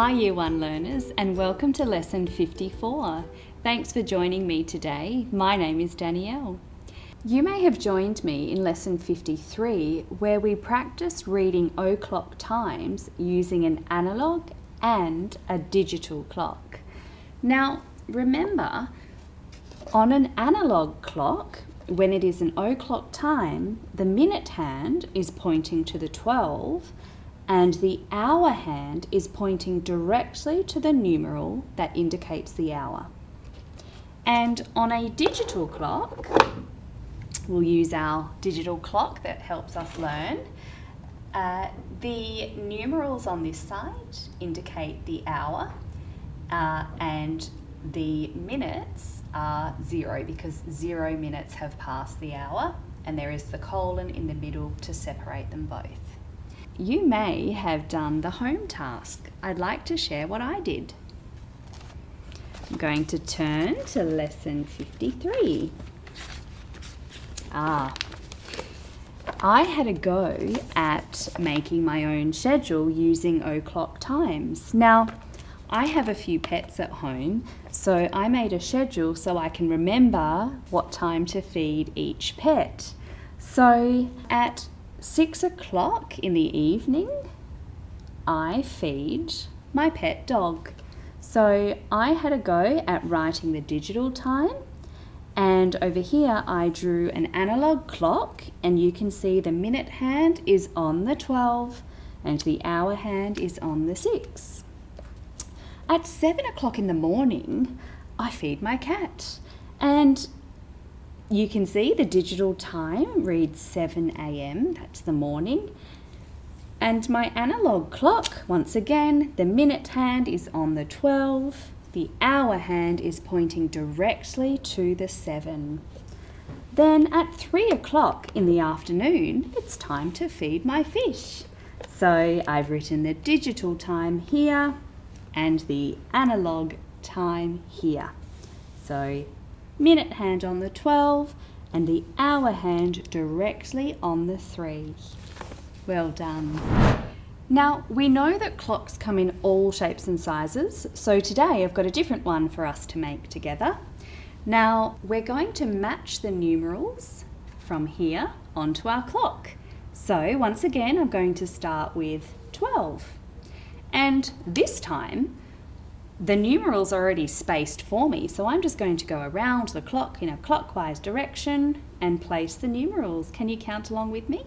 Hi Year 1 learners, and welcome to lesson 54. Thanks for joining me today. My name is Danielle. You may have joined me in lesson 53 where we practiced reading o'clock times using an analogue and a digital clock. Now remember, on an analogue clock, when it is an o'clock time, the minute hand is pointing to the 12 and the hour hand is pointing directly to the numeral that indicates the hour. And on a digital clock, we'll use our digital clock that helps us learn. The numerals on this side indicate the hour and the minutes are 0 because 0 minutes have passed the hour, and there is the colon in the middle to separate them both. You may have done the home task. I'd like to share what I did. I'm going to turn to lesson 53. I had a go at making my own schedule using o'clock times. Now, I have a few pets at home, so I made a schedule so I can remember what time to feed each pet. So at 6 o'clock in the evening, I feed my pet dog. So I had a go at writing the digital time, and over here I drew an analogue clock, and you can see the minute hand is on the 12 and the hour hand is on the 6. At 7 o'clock in the morning, I feed my cat, and you can see the digital time reads 7 a.m, that's the morning. And my analogue clock, once again, the minute hand is on the 12, the hour hand is pointing directly to the 7. Then at 3 o'clock in the afternoon, it's time to feed my fish. So I've written the digital time here and the analogue time here. So minute hand on the 12 and the hour hand directly on the 3. Well done. Now we know that clocks come in all shapes and sizes, so today I've got a different one for us to make together. Now we're going to match the numerals from here onto our clock. So once again I'm going to start with 12. And this time the numerals are already spaced for me, so I'm just going to go around the clock in a clockwise direction and place the numerals. Can you count along with me?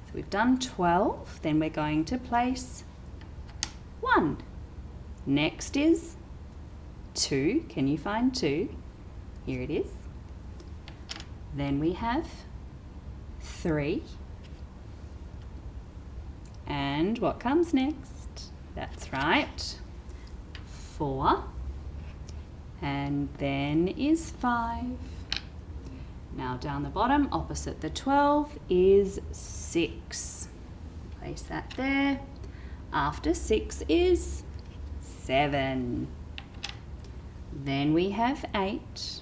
So we've done 12, then we're going to place 1. Next is 2. Can you find 2? Here it is. Then we have 3. And what comes next? That's right, 4, and then is 5. Now down the bottom, opposite the 12, is 6. Place that there. After 6 is 7. Then we have 8.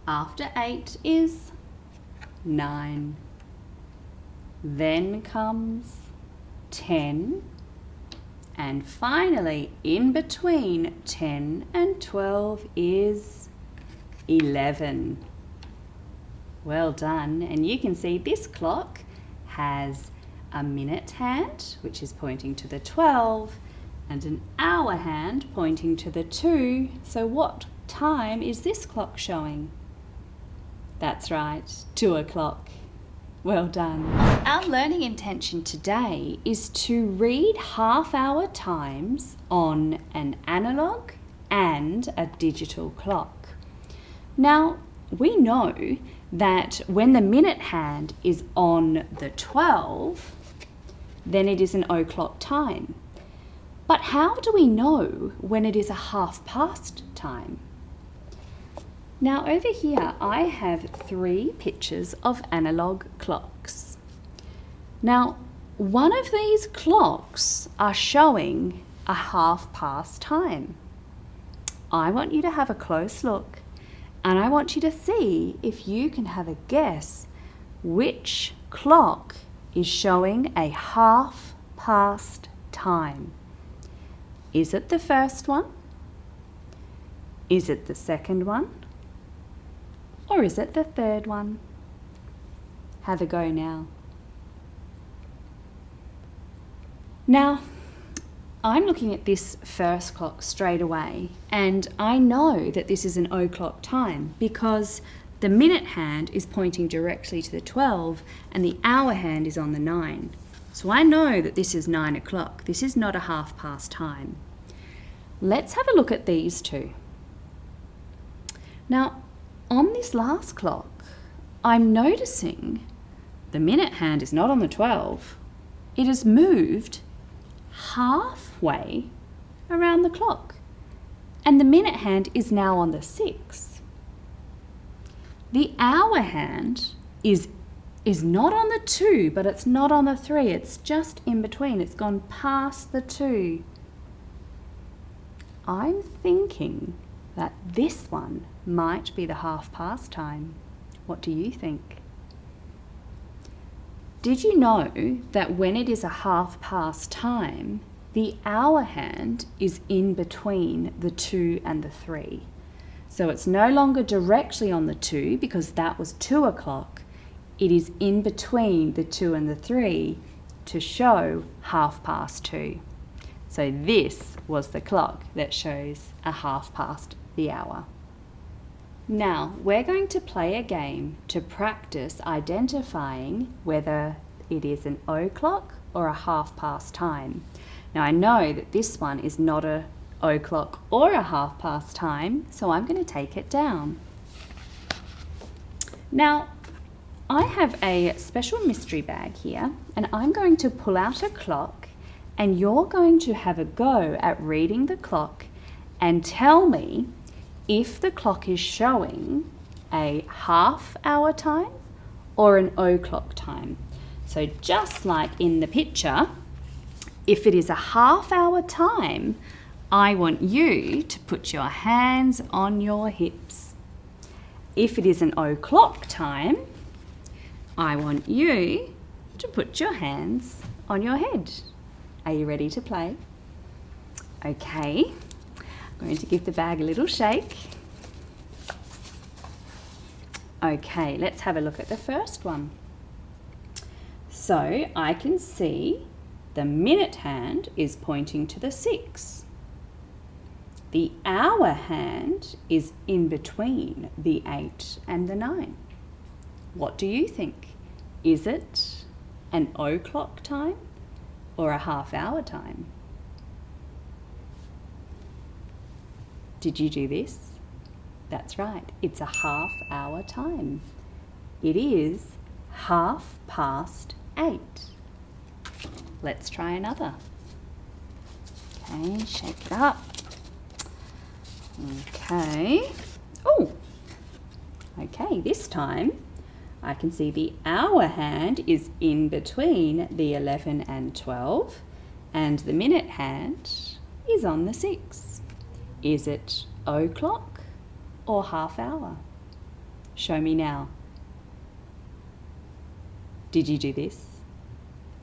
After 8 is 9. Then comes 10. And finally, in between 10 and 12 is 11. Well done. And you can see this clock has a minute hand, which is pointing to the 12, and an hour hand pointing to the 2. So what time is this clock showing? That's right, 2 o'clock. Well done. Our learning intention today is to read half-hour times on an analogue and a digital clock. Now, we know that when the minute hand is on the 12, then it is an o'clock time. But how do we know when it is a half past time? Now over here I have 3 pictures of analogue clocks. Now one of these clocks are showing a half past time. I want you to have a close look and I want you to see if you can have a guess which clock is showing a half past time. Is it the first one? Is it the second one? Or is it the third one? Have a go now. Now, I'm looking at this first clock straight away, and I know that this is an o'clock time because the minute hand is pointing directly to the 12 and the hour hand is on the 9. So I know that this is 9 o'clock. This is not a half past time. Let's have a look at these two. Now, on this last clock, I'm noticing the minute hand is not on the 12. It has moved halfway around the clock, and the minute hand is now on the 6. The hour hand is not on the 2, but it's not on the 3. It's just in between. It's gone past the 2. I'm thinking that this one might be the half past time. What do you think? Did you know that when it is a half past time, the hour hand is in between the 2 and the 3? So it's no longer directly on the 2 because that was 2 o'clock. It is in between the 2 and the 3 to show half past 2. So this was the clock that shows a half past the hour. Now we're going to play a game to practice identifying whether it is an o'clock or a half past time. Now I know that this one is not a o'clock or a half past time, so I'm going to take it down. Now I have a special mystery bag here, and I'm going to pull out a clock, and you're going to have a go at reading the clock and tell me if the clock is showing a half hour time or an o'clock time. So just like in the picture, if it is a half hour time, I want you to put your hands on your hips. If it is an o'clock time, I want you to put your hands on your head. Are you ready to play? Okay. I'm going to give the bag a little shake. Okay, let's have a look at the first one. So I can see the minute hand is pointing to the 6. The hour hand is in between the 8 and the 9. What do you think? Is it an o'clock time or a half hour time? Did you do this? That's right, it's a half hour time. It is 8:30. Let's try another. Okay, shake it up. Okay. Oh, okay, this time I can see the hour hand is in between the 11 and 12, and the minute hand is on the 6. Is it o'clock or half hour? Show me now. Did you do this?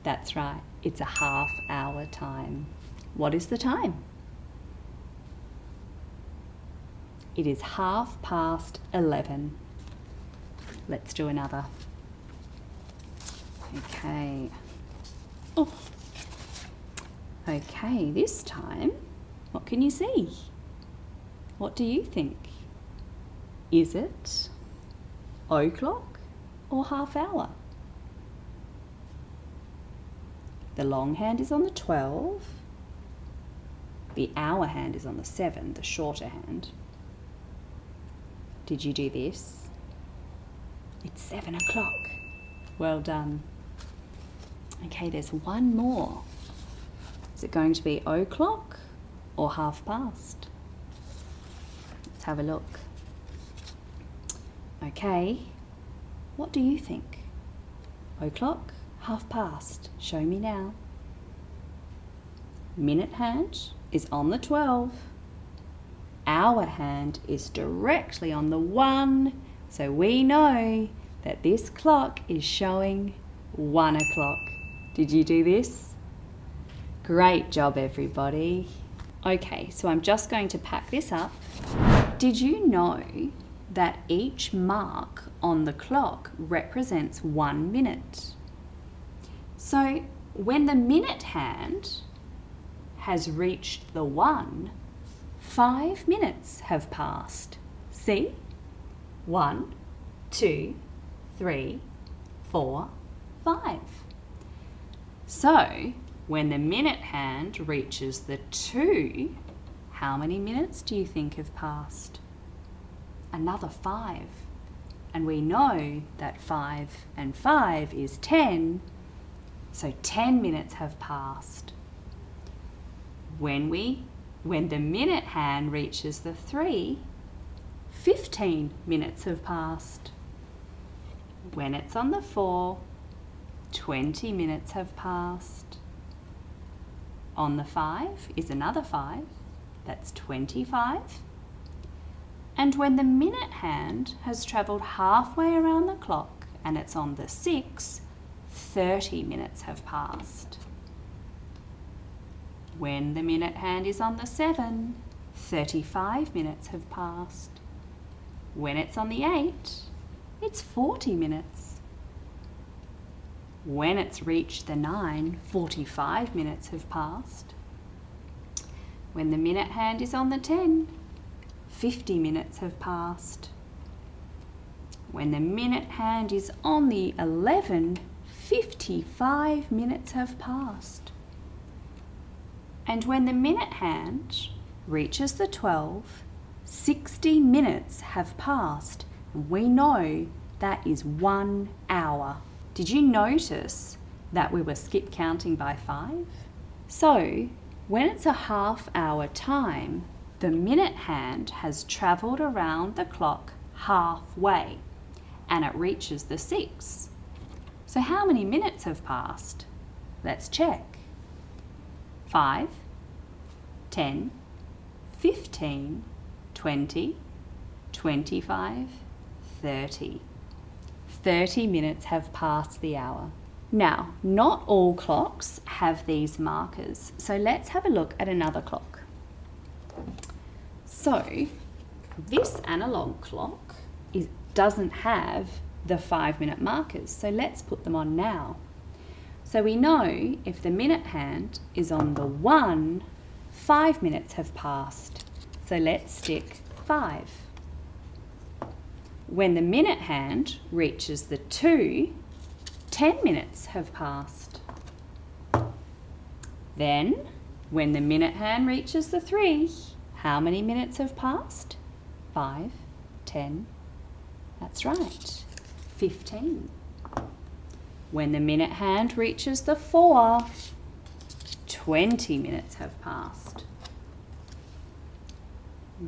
That's right, it's a half hour time. What is the time? It is 11:30. Let's do another. Okay. Oh. Okay, this time, what can you see? What do you think? Is it o'clock or half hour? The long hand is on the 12. The hour hand is on the 7, the shorter hand. Did you do this? It's 7 o'clock. Well done. Okay, there's one more. Is it going to be o'clock or half past? Let's have a look. Okay, what do you think? O'clock, half past? Show me now. Minute hand is on the 12. Hour hand is directly on the 1, so we know that this clock is showing 1 o'clock. Did you do this? Great job, everybody. Okay, so I'm just going to pack this up. Did you know that each mark on the clock represents 1 minute? So when the minute hand has reached the 1, 5 minutes have passed. See? 1, 2, 3, 4, 5. So when the minute hand reaches the 2, how many minutes do you think have passed? Another 5. And we know that 5 and 5 is 10, so 10 minutes have passed. When the minute hand reaches the 3, 15 minutes have passed. When it's on the 4, 20 minutes have passed. On the 5 is another 5, that's 25. And when the minute hand has travelled halfway around the clock and it's on the 6, 30 minutes have passed. When the minute hand is on the 7, 35 minutes have passed. When it's on the 8, it's 40 minutes. When it's reached the 9, 45 minutes have passed. When the minute hand is on the 10, 50 minutes have passed. When the minute hand is on the 11, 55 minutes have passed. And when the minute hand reaches the 12, 60 minutes have passed. And we know that is 1 hour. Did you notice that we were skip counting by 5? So, when it's a half-hour time, the minute hand has travelled around the clock halfway and it reaches the 6. So how many minutes have passed? Let's check. 5, 10, 15, 20, 25, 30. 30 minutes have passed the hour. Now, not all clocks have these markers, so let's have a look at another clock. So, this analogue clock doesn't have the 5-minute markers, so let's put them on now. So we know if the minute hand is on the 1, 5 minutes have passed. So let's stick 5. When the minute hand reaches the 2, 10 minutes have passed. Then, when the minute hand reaches the 3, how many minutes have passed? 5, 10, that's right, 15. When the minute hand reaches the 4, 20 minutes have passed.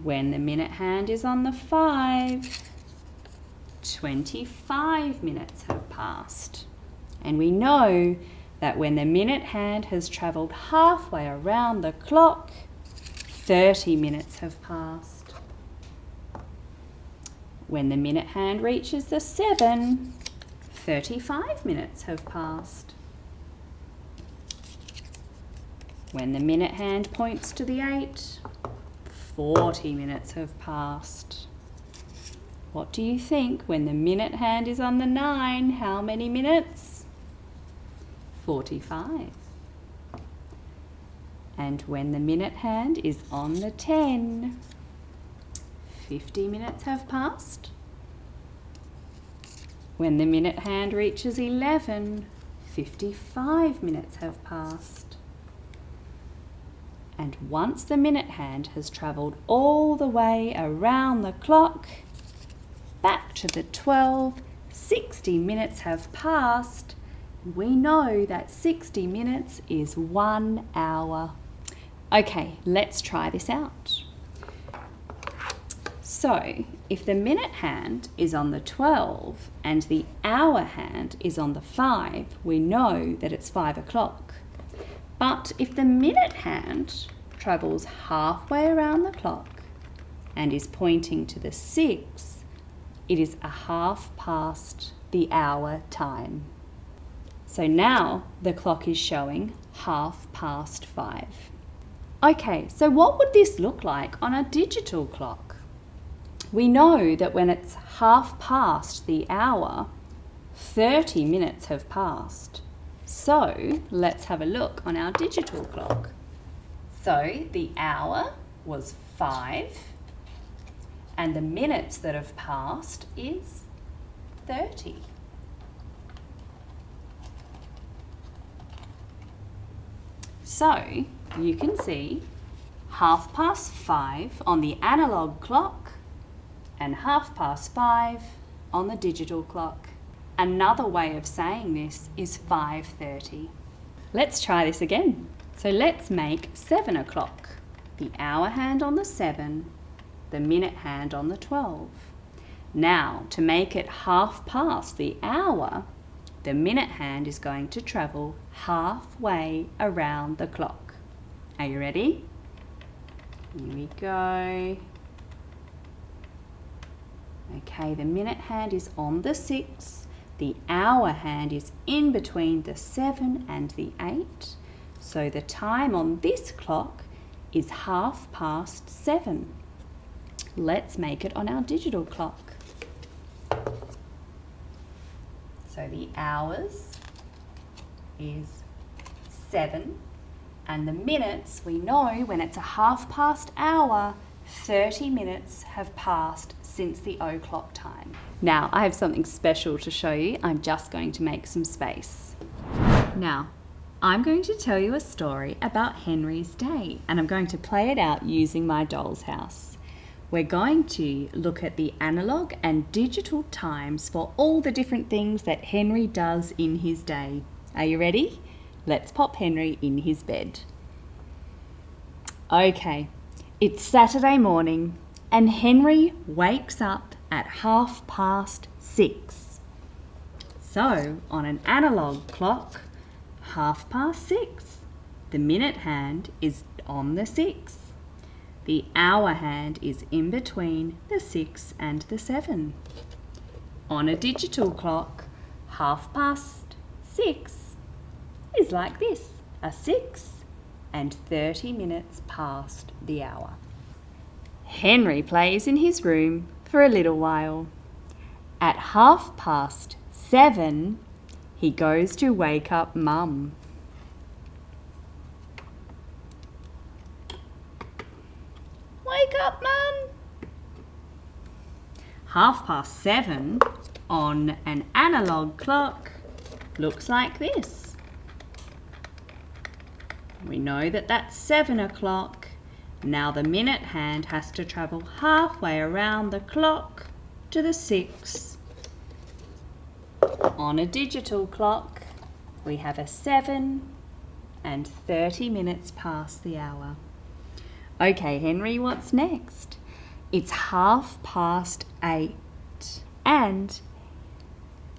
When the minute hand is on the 5, 25 minutes have passed. And we know that when the minute hand has travelled halfway around the clock, 30 minutes have passed. When the minute hand reaches the 7, 35 minutes have passed. When the minute hand points to the 8, 40 minutes have passed. What do you think when the minute hand is on the 9? How many minutes? 45. And when the minute hand is on the 10, 50 minutes have passed. When the minute hand reaches 11, 55 minutes have passed. And once the minute hand has travelled all the way around the clock, back to the 12, 60 minutes have passed. We know that 60 minutes is 1 hour. Okay, let's try this out. So, if the minute hand is on the 12 and the hour hand is on the 5, we know that it's 5 o'clock. But if the minute hand travels halfway around the clock and is pointing to the 6, it is a half past the hour time. So now the clock is showing 5:30. Okay, so what would this look like on a digital clock? We know that when it's 1/2 the hour, 30 minutes have passed. So let's have a look on our digital clock. So the hour was 5 and the minutes that have passed is 30. So you can see 5:30 on the analogue clock and 5:30 on the digital clock. Another way of saying this is 5:30. Let's try this again. So let's make 7 o'clock. The hour hand on the 7, the minute hand on the 12. Now, to make it 1/2 the hour, the minute hand is going to travel halfway around the clock. Are you ready? Here we go. Okay, the minute hand is on the 6. The hour hand is in between the 7 and the 8. So the time on this clock is 7:30. Let's make it on our digital clock. So the hours is 7 and the minutes, we know when it's a 1/2 hour, 30 minutes have passed since the o'clock time. Now I have something special to show you. I'm just going to make some space. Now I'm going to tell you a story about Henry's day and I'm going to play it out using my doll's house. We're going to look at the analogue and digital times for all the different things that Henry does in his day. Are you ready? Let's pop Henry in his bed. Okay, it's Saturday morning and Henry wakes up at 6:30. So on an analogue clock, 6:30. The minute hand is on the 6. The hour hand is in between the 6 and the 7. On a digital clock, 6:30 is like this, a 6 and 30 minutes past the hour. Henry plays in his room for a little while. At 7:30, he goes to wake up Mum. Wake up, Mum! 7:30 on an analogue clock looks like this. We know that that's 7 o'clock. Now the minute hand has to travel halfway around the clock to the 6. On a digital clock, we have a 7 and 30 minutes past the hour. Okay, Henry, what's next? It's 8:30 and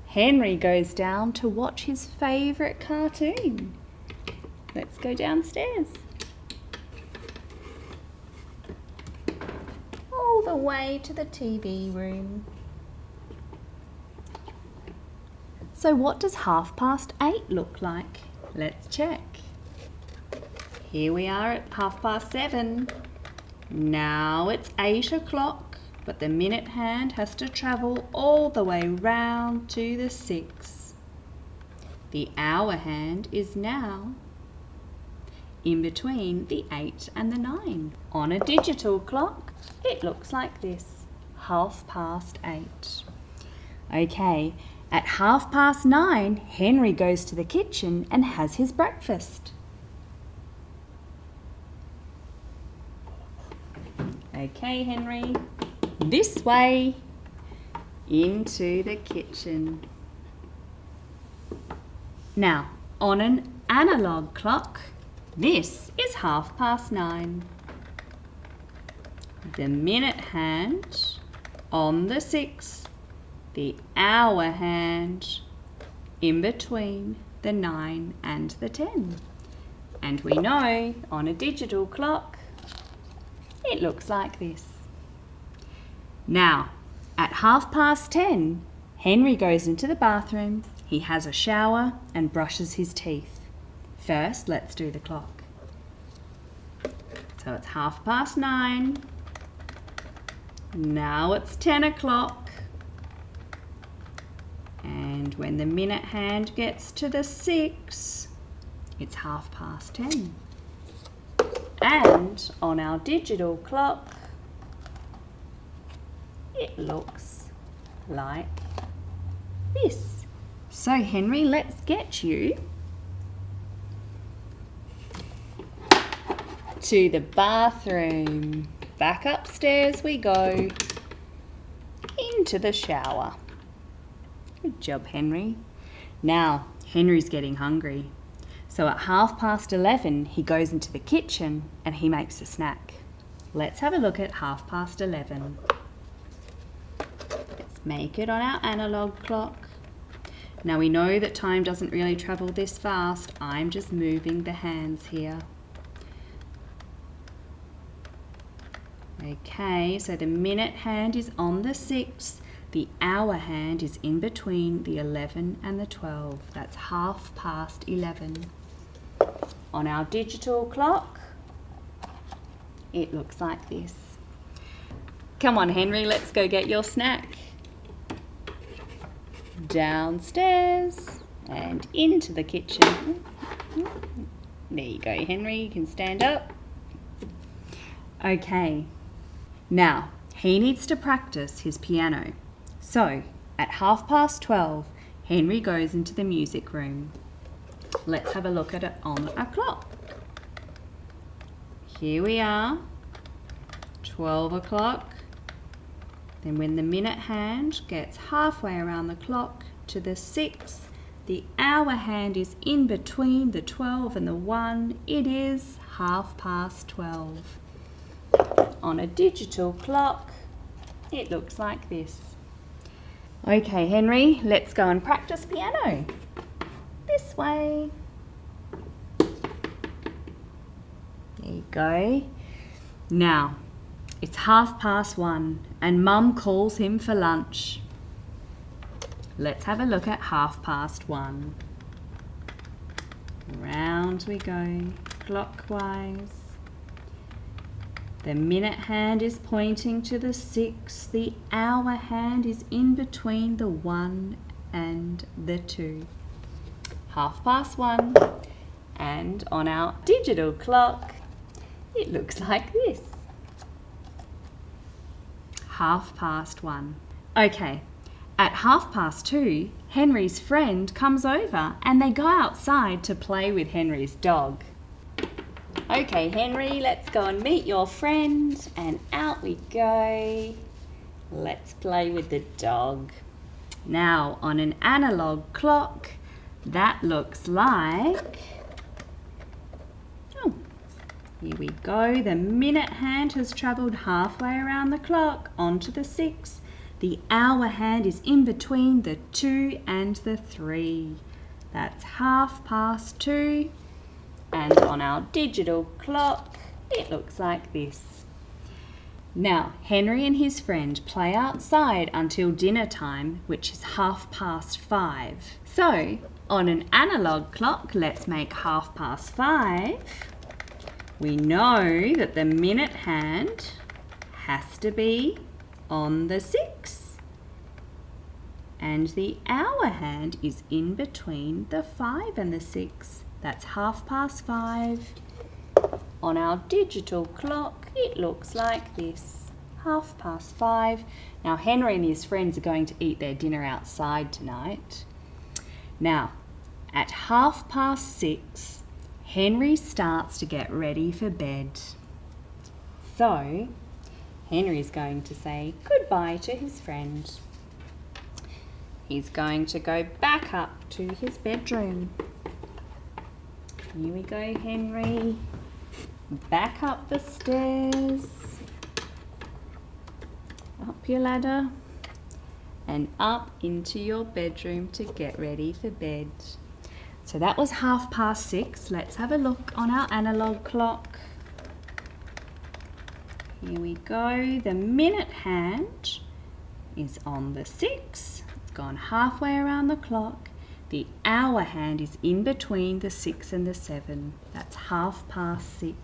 Henry goes down to watch his favourite cartoon. Let's go downstairs. All the way to the TV room. So what does 8:30 look like? Let's check. Here we are at 7:30. Now it's 8 o'clock, but the minute hand has to travel all the way round to the 6. The hour hand is now in between the 8 and the 9. On a digital clock, it looks like this, 8:30. Okay, at 9:30, Henry goes to the kitchen and has his breakfast. Okay, Henry, this way into the kitchen. Now, on an analogue clock, this is 9:30. The minute hand on the 6, the hour hand in between the 9 and the 10. And we know on a digital clock, it looks like this. Now, at 10:30, Henry goes into the bathroom, he has a shower and brushes his teeth. First, let's do the clock. So it's 9:30. Now it's 10 o'clock. And when the minute hand gets to the 6, it's 10:30. And on our digital clock, it looks like this. So Henry, let's get you to the bathroom. Back upstairs we go, into the shower. Good job, Henry. Now, Henry's getting hungry. So at 11:30, he goes into the kitchen and he makes a snack. Let's have a look at 11:30. Let's make it on our analogue clock. Now we know that time doesn't really travel this fast. I'm just moving the hands here. Okay, so the minute hand is on the 6. The hour hand is in between the 11 and the 12. That's 11:30. On our digital clock, it looks like this. Come on, Henry, let's go get your snack. Downstairs and into the kitchen. There you go, Henry, you can stand up. Okay, now he needs to practice his piano. So at 12:30, Henry goes into the music room. Let's have a look at it on our clock. Here we are, 12 o'clock. Then when the minute hand gets halfway around the clock to the 6, the hour hand is in between the 12 and the 1. It is 12:30. On a digital clock, it looks like this. Okay, Henry, let's go and practice piano. This way. There you go. Now, it's 1:30 and Mum calls him for lunch. Let's have a look at 1:30. Round we go, clockwise. The minute hand is pointing to the 6. The hour hand is in between the 1 and the 2. 1:30. And on our digital clock, it looks like this. 1:30. Okay, at 2:30, Henry's friend comes over and they go outside to play with Henry's dog. Okay, Henry, let's go and meet your friend, and out we go. Let's play with the dog. Now, on an analogue clock, that looks like... Oh, here we go. The minute hand has travelled halfway around the clock onto the 6. The hour hand is in between the 2 and the 3. That's 2:30. And on our digital clock, it looks like this. Now, Henry and his friend play outside until dinner time, which is 5:30. So, on an analogue clock, let's make 5:30. We know that the minute hand has to be on the 6. And the hour hand is in between the 5 and the 6. That's 5:30. On our digital clock, it looks like this. 5:30. Now, Henry and his friends are going to eat their dinner outside tonight. Now, at 6:30, Henry starts to get ready for bed. So, Henry's going to say goodbye to his friend. He's going to go back up to his bedroom. Here we go, Henry. Back up the stairs. Up your ladder. And up into your bedroom to get ready for bed. So that was 6:30. Let's have a look on our analogue clock. Here we go. The minute hand is on the 6. It's gone halfway around the clock. The hour hand is in between the 6 and the 7. That's 6:30.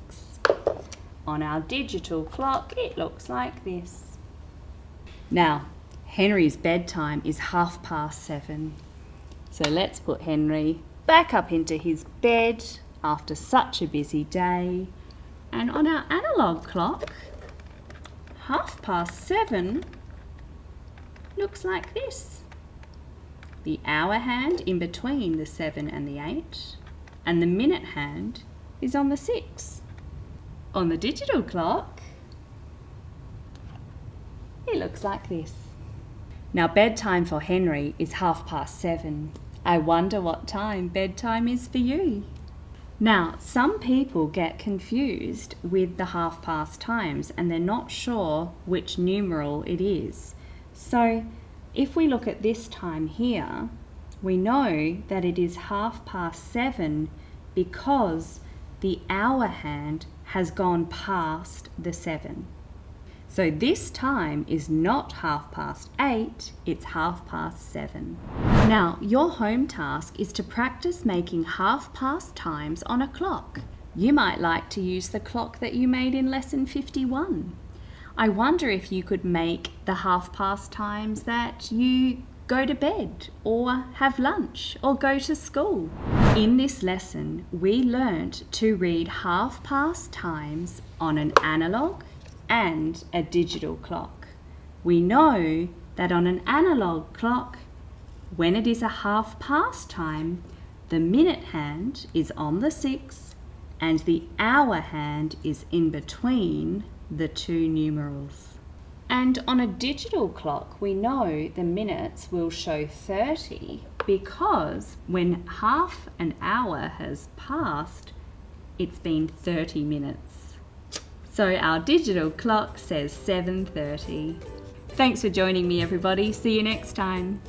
On our digital clock, it looks like this. Now, Henry's bedtime is 7:30. So let's put Henry back up into his bed after such a busy day. And on our analogue clock, 7:30 looks like this. The hour hand in between the 7 and the 8, and the minute hand is on the 6. On the digital clock, it looks like this. Now bedtime for Henry is 7:30. I wonder what time bedtime is for you. Now, some people get confused with the 7:30 times and they're not sure which numeral it is. So if we look at this time here, we know that it is 7:30 because the hour hand has gone past the 7. So this time is not 8:30, it's 7:30. Now, your home task is to practice making 7:30 times on a clock. You might like to use the clock that you made in lesson 51. I wonder if you could make the 7:30 times that you go to bed or have lunch or go to school. In this lesson, we learnt to read 7:30 times on an analogue and a digital clock. We know that on an analogue clock, when it is a 7:30 time, the minute hand is on the 6 and the hour hand is in between the two numerals. And on a digital clock, we know the minutes will show 30 because when half an hour has passed, it's been 30 minutes. So our digital clock says 7:30. Thanks for joining me, everybody. See you next time.